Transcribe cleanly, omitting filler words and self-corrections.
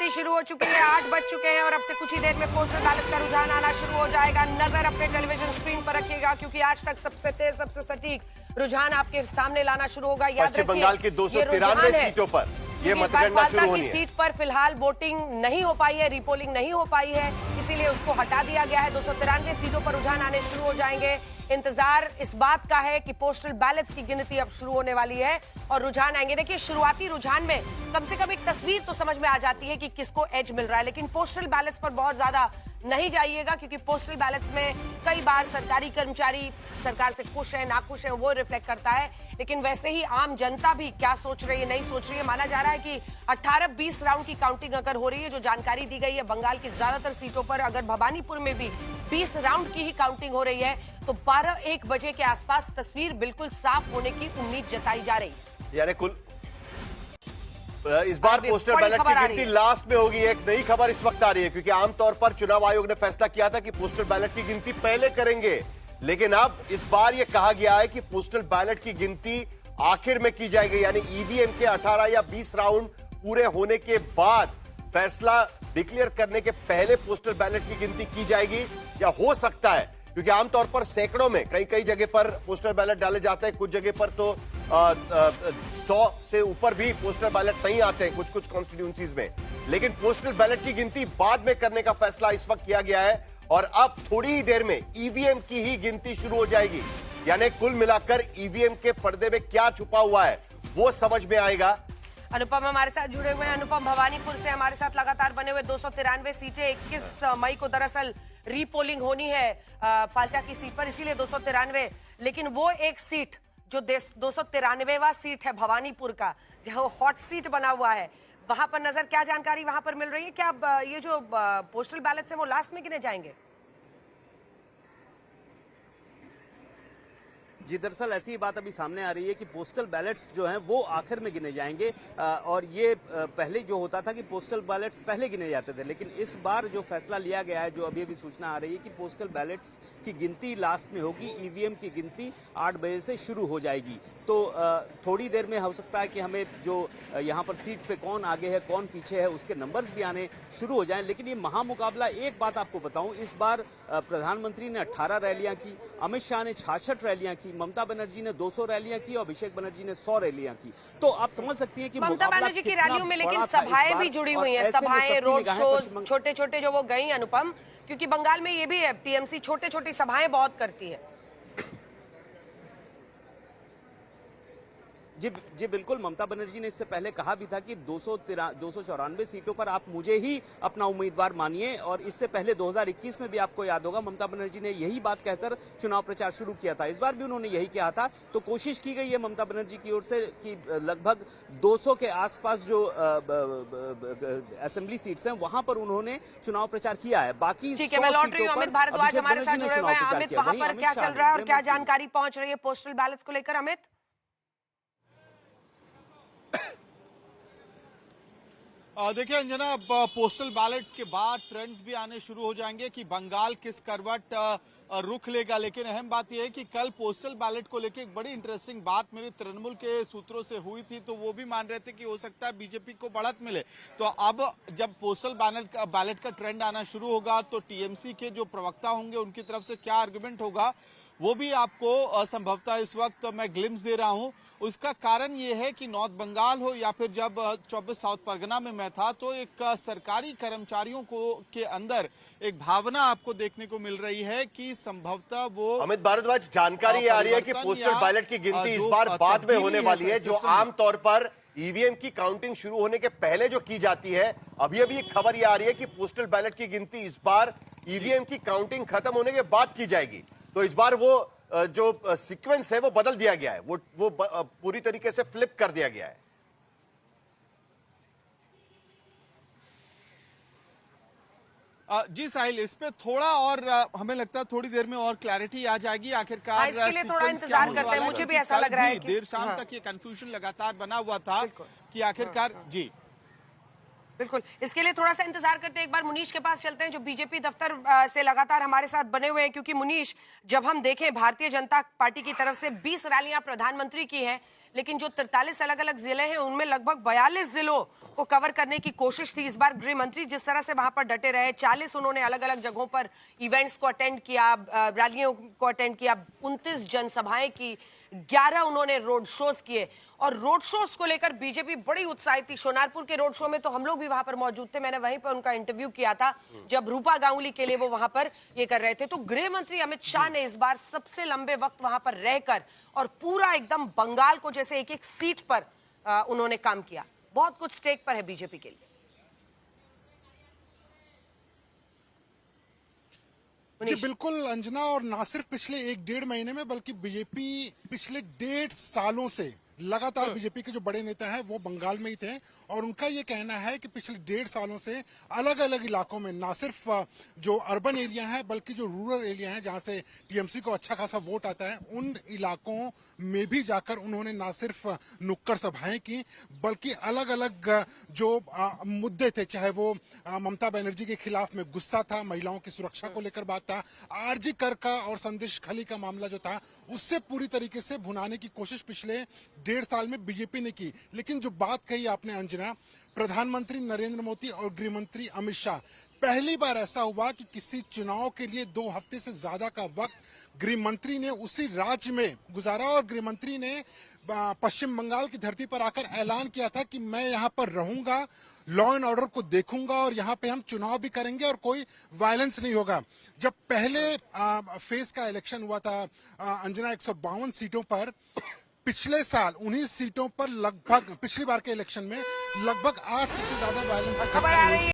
गिनती शुरू हो चुकी है, 8 बज चुके हैं और अब से कुछ ही देर में पोस्टल बैलेट का रुझान आना शुरू हो जाएगा। नजर अपने टेलीविजन स्क्रीन पर रखिएगा क्योंकि आज तक सबसे तेज, सबसे सटीक रुझान आपके सामने लाना शुरू होगा। याद पश्चिम बंगाल की 293 सीटों पर ये मतगणना शुरू होनी है। सीट पर फिलहाल वोटिंग नहीं हो पाई है, रिपोलिंग नहीं हो पाई है, इसीलिए उसको हटा दिया गया है। 293 सीटों पर रुझान आने शुरू हो जाएंगे। इंतजार इस बात का है कि पोस्टल बैलेट्स की गिनती अब शुरू होने वाली है और रुझान आएंगे। देखिए, शुरुआती रुझान में कम से कम एक तस्वीर तो समझ में आ जाती है कि किसको एज मिल रहा है, लेकिन पोस्टल बैलेट्स पर बहुत ज्यादा नहीं जाइएगा क्योंकि पोस्टल बैलेट्स में कई बार सरकारी कर्मचारी सरकार से खुश है, नाखुश है, वो रिफ्लेक्ट करता है। लेकिन वैसे ही आम जनता भी क्या सोच रही है, नहीं सोच रही है। माना जा रहा है कि 18-20 राउंड की काउंटिंग अगर हो रही है, जो जानकारी दी गई है बंगाल की ज्यादातर सीटों पर, अगर भवानीपुर में भी 20 राउंड की ही काउंटिंग हो रही है तो 12-1 बजे के आसपास तस्वीर बिल्कुल साफ होने की उम्मीद जताई जा रही है। यानी कुल इस बार पोस्टल बैलेट की गिनती लास्ट में होगी। एक नई खबर इस वक्त आ रही है क्योंकि आमतौर पर चुनाव आयोग ने फैसला किया था कि पोस्टल बैलेट की गिनती पहले करेंगे, लेकिन अब इस बार यह कहा गया है कि पोस्टल बैलेट की गिनती आखिर में की जाएगी। यानी ईवीएम के 18 या 20 राउंड पूरे होने के बाद फैसला डिक्लेयर करने के पहले पोस्टल बैलेट की गिनती की जाएगी। या हो सकता है क्योंकि आमतौर पर सैकड़ों में कई जगह पर पोस्टल बैलेट डाले जाते हैं, कुछ जगह पर तो 100 से ऊपर भी पोस्टल बैलेट नहीं आते हैं कुछ कॉन्स्टिट्यूंसीज में। लेकिन पोस्टल बैलेट की गिनती बाद में करने का फैसला इस वक्त किया गया है और अब थोड़ी ही देर में ईवीएम की ही गिनती शुरू हो जाएगी। यानी कुल मिलाकर ईवीएम के पर्दे में क्या छुपा हुआ है वो समझ में आएगा। अनुपम हमारे साथ जुड़े हुए हैं। अनुपम, भवानीपुर से हमारे साथ लगातार बने हुए 293 सीटें, 21 मई को दरअसल रीपोलिंग होनी है फाल्चा की सीट पर, इसीलिए 293। लेकिन वो एक सीट जो 293वां सीट है भवानीपुर का, जहां हॉट सीट बना हुआ है, वहां पर नजर क्या जानकारी वहां पर मिल रही है? क्या ये जो पोस्टल बैलेट्स है वो लास्ट में गिने जाएंगे? जी, दरअसल ऐसी ही बात अभी सामने आ रही है कि पोस्टल बैलेट्स जो हैं वो आखिर में गिने जाएंगे और ये पहले जो होता था कि पोस्टल बैलेट्स पहले गिने जाते थे, लेकिन इस बार जो फैसला लिया गया है, जो अभी अभी सूचना आ रही है कि पोस्टल बैलेट्स की गिनती लास्ट में होगी, ईवीएम की गिनती 8 बजे से शुरू हो जाएगी। तो थोड़ी देर में हो सकता है कि हमें जो यहाँ पर सीट पे कौन आगे है कौन पीछे है उसके नंबर्स भी आने शुरू हो जाएं। लेकिन ये महामुकाबला, एक बात आपको बताऊं, इस बार प्रधानमंत्री ने 18 रैलियां की, अमित शाह ने 66 रैलियां की, ममता बनर्जी ने 200 रैलियां की और अभिषेक बनर्जी ने 100 रैलियां की। तो आप समझ सकती हैं कि ममता बनर्जी की रैलियों में लेकिन सभाएं भी जुड़ी हुई हैं, सभाएं, रोड शोज, छोटे-छोटे जो वो गई अनुपम, क्योंकि बंगाल में ये भी है, टीएमसी छोटे-छोटी सभाएं बहुत करती है। जी बिल्कुल, ममता बनर्जी ने इससे पहले कहा भी था कि 294 सीटों पर आप मुझे ही अपना उम्मीदवार मानिए और इससे पहले 2021 में भी आपको याद होगा ममता बनर्जी ने यही बात कहकर चुनाव प्रचार शुरू किया था। इस बार भी उन्होंने यही कहा था। तो कोशिश की गई है ममता बनर्जी की ओर से कि लगभग 200 के आसपास जो असेंबली सीट्स हैं वहां पर उन्होंने चुनाव प्रचार किया है। बाकी ठीक है, मैं लौट रही हूँ। अमित भारद्वाज हमारे साथ जुड़े हुए हैं। अमित, वहां पर क्या चल रहा है और क्या जानकारी पहुंच रही है पोस्टल बैलेट्स को लेकर? अमित, देखिए अंजना, अब पोस्टल बैलेट के बाद ट्रेंड्स भी आने शुरू हो जाएंगे कि बंगाल किस करवट रुख लेगा। लेकिन अहम बात यह है कि कल पोस्टल बैलेट को लेकर एक बड़ी इंटरेस्टिंग बात मेरी तृणमूल के सूत्रों से हुई थी, तो वो भी मान रहे थे कि हो सकता है बीजेपी को बढ़त मिले। तो अब जब पोस्टल बैलेट का ट्रेंड आना शुरू होगा तो टीएमसी के जो प्रवक्ता होंगे उनकी तरफ से क्या आर्गुमेंट होगा वो भी आपको संभवतः इस वक्त मैं ग्लिम्स दे रहा हूं। उसका कारण ये है कि नॉर्थ बंगाल हो या फिर जब 24 साउथ परगना में मैं था, तो एक सरकारी कर्मचारियों को के अंदर एक भावना आपको देखने को मिल रही है कि संभवतः वो अमित भारद्वाज, जानकारी आ रही है कि पोस्टल बैलेट की गिनती इस बार बाद में होने वाली है, जो आमतौर पर ईवीएम की काउंटिंग शुरू होने के पहले जो की जाती है। अभी अभी एक खबर यह आ रही है कि पोस्टल बैलेट की गिनती इस बार ईवीएम की काउंटिंग खत्म होने के बाद की जाएगी। तो इस बार वो जो सीक्वेंस है वो बदल दिया गया है, वो पूरी तरीके से फ्लिप कर दिया गया है। जी साहिल, इस पे थोड़ा और हमें लगता है थोड़ी देर में और क्लैरिटी आ जाएगी। आखिरकार इसके लिए थोड़ा इंतजार करते हैं। मुझे भी ऐसा लग रहा है कि देर शाम तक ये कंफ्यूजन लगातार बना हुआ था कि आखिरकार जी बिल्कुल, इसके लिए थोड़ा सा इंतजार करते हैं। एक बार मुनीश के पास चलते हैं जो बीजेपी दफ्तर से लगातार हमारे साथ बने हुए हैं, क्योंकि मुनीश, जब हम देखें भारतीय जनता पार्टी की तरफ से 20 रैलियां प्रधानमंत्री की हैं, लेकिन जो 43 अलग अलग जिले हैं उनमें लगभग 42 जिलों को कवर करने की कोशिश थी। इस बार गृह मंत्री जिस तरह से वहां पर डटे रहे, 40 उन्होंने अलग अलग जगहों पर इवेंट्स को अटेंड किया, रैलियों को अटेंड किया, 29 जनसभाएं की, 11 उन्होंने रोड शोज किए। और रोड शोज को लेकर बीजेपी बड़ी उत्साहित थी। सोनारपुर के रोड शो में तो हम लोग भी वहां पर मौजूद थे, मैंने वहीं पर उनका इंटरव्यू किया था जब रूपा गांगुली के लिए वो वहां पर ये कर रहे थे। तो गृह मंत्री अमित शाह ने इस बार सबसे लंबे वक्त वहां पर रहकर और पूरा एकदम बंगाल को जैसे एक एक सीट पर उन्होंने काम किया। बहुत कुछ स्टेक पर है बीजेपी के लिए। जी बिल्कुल अंजना, और ना सिर्फ पिछले 1-1.5 महीने में बल्कि बीजेपी पिछले 1.5 सालों से लगातार बीजेपी के जो बड़े नेता हैं वो बंगाल में ही थे, और उनका ये कहना है कि पिछले 1.5 सालों से अलग अलग इलाकों में ना सिर्फ जो अर्बन एरिया है बल्कि जो रूरल एरिया है जहां से टीएमसी को अच्छा खासा वोट आता है, उन इलाकों में भी जाकर उन्होंने ना सिर्फ नुक्कड़ सभाएं की बल्कि अलग अलग जो मुद्दे थे, चाहे वो ममता बनर्जी के खिलाफ में गुस्सा था, महिलाओं की सुरक्षा को लेकर बात था, आरजी कर का और संदेश खली का मामला जो था उससे पूरी तरीके से भुनाने की कोशिश पिछले 1.5 साल में बीजेपी ने की। लेकिन जो बात कही आपने अंजना, प्रधानमंत्री नरेंद्र मोदी और गृह मंत्री अमित शाह, पहली बार ऐसा हुआ कि किसी चुनाव के लिए 2 हफ्ते से ज्यादा का वक्त गृह मंत्री ने उसी राज्य में गुजारा, और गृह मंत्री ने पश्चिम बंगाल की धरती पर आकर ऐलान किया था कि मैं यहाँ पर रहूंगा, लॉ एंड ऑर्डर को देखूंगा और यहाँ पे हम चुनाव भी करेंगे और कोई वायलेंस नहीं होगा। जब पहले फेज का इलेक्शन हुआ था अंजना 152 सीटों पर, पिछले साल 19 सीटों पर लगभग पिछली बार के इलेक्शन में लगभग 800 से ज्यादा वायलेंस खबर आ रही है।